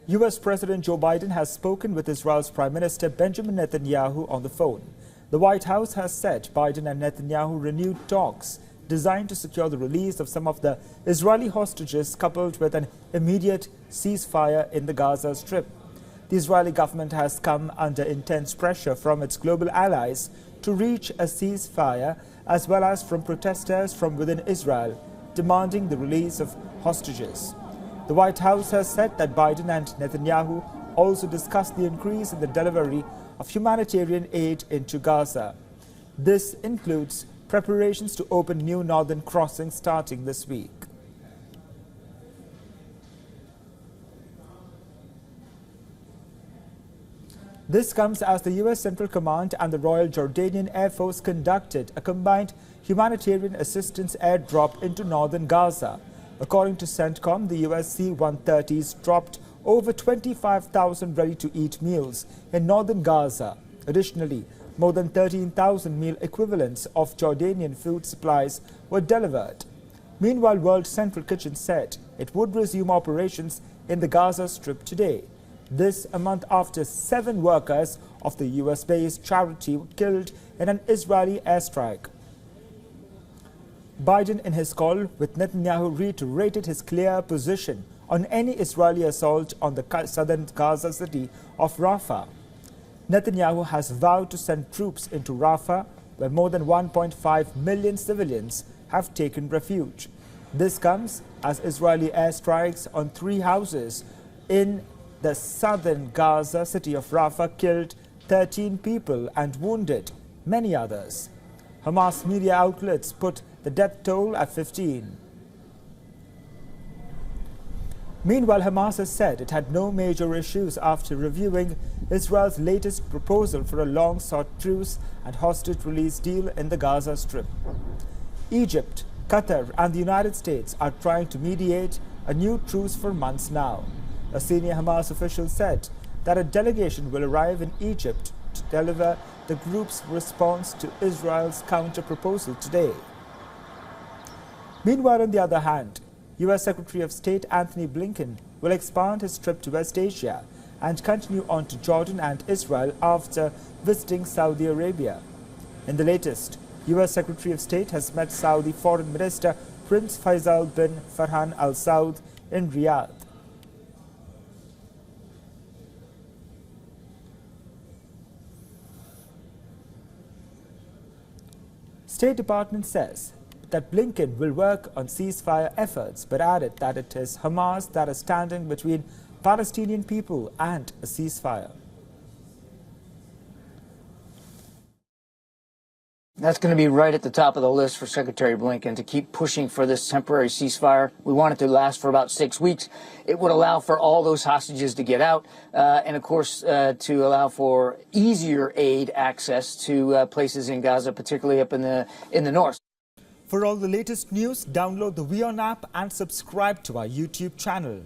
U.S. President Joe Biden has spoken with Israel's Prime Minister Benjamin Netanyahu on the phone. The White House has said Biden and Netanyahu renewed talks designed to secure the release of some of the Israeli hostages, coupled with an immediate ceasefire in the Gaza Strip. The Israeli government has come under intense pressure from its global allies to reach a ceasefire, as well as from protesters from within Israel demanding the release of hostages. The White House has said that Biden and Netanyahu also discussed the increase in the delivery of humanitarian aid into Gaza. This includes preparations to open new northern crossings starting this week. This comes as the U.S. Central Command and the Royal Jordanian Air Force conducted a combined humanitarian assistance airdrop into northern Gaza. According to CENTCOM, the U.S. C-130s dropped over 25,000 ready-to-eat meals in northern Gaza. Additionally, more than 13,000 meal equivalents of Jordanian food supplies were delivered. Meanwhile, World Central Kitchen said it would resume operations in the Gaza Strip today. This a month after 7 workers of the US-based charity were killed in an Israeli airstrike. Biden, in his call with Netanyahu, reiterated his clear position on any Israeli assault on the southern Gaza city of Rafah. Netanyahu has vowed to send troops into Rafah, where more than 1.5 million civilians have taken refuge. This comes as Israeli airstrikes on 3 houses in the southern Gaza city of Rafah killed 13 people and wounded many others. Hamas media outlets put the death toll at 15. Meanwhile, Hamas has said it had no major issues after reviewing Israel's latest proposal for a long-sought truce and hostage release deal in the Gaza Strip. Egypt, Qatar and the United States are trying to mediate a new truce for months now. A senior Hamas official said that a delegation will arrive in Egypt to deliver the group's response to Israel's counter-proposal today. Meanwhile, on the other hand, U.S. Secretary of State Antony Blinken will expand his trip to West Asia and continue on to Jordan and Israel after visiting Saudi Arabia. In the latest, U.S. Secretary of State has met Saudi Foreign Minister Prince Faisal bin Farhan Al Saud in Riyadh. State Department says that Blinken will work on ceasefire efforts, but added that it is Hamas that is standing between Palestinian people and a ceasefire. That's going to be right at the top of the list for Secretary Blinken, to keep pushing for this temporary ceasefire. We want it to last for about 6 weeks. It would allow for all those hostages to get out, and of course to allow for easier aid access to places in Gaza, particularly up in the north. For all the latest news, download the WION app and subscribe to our YouTube channel.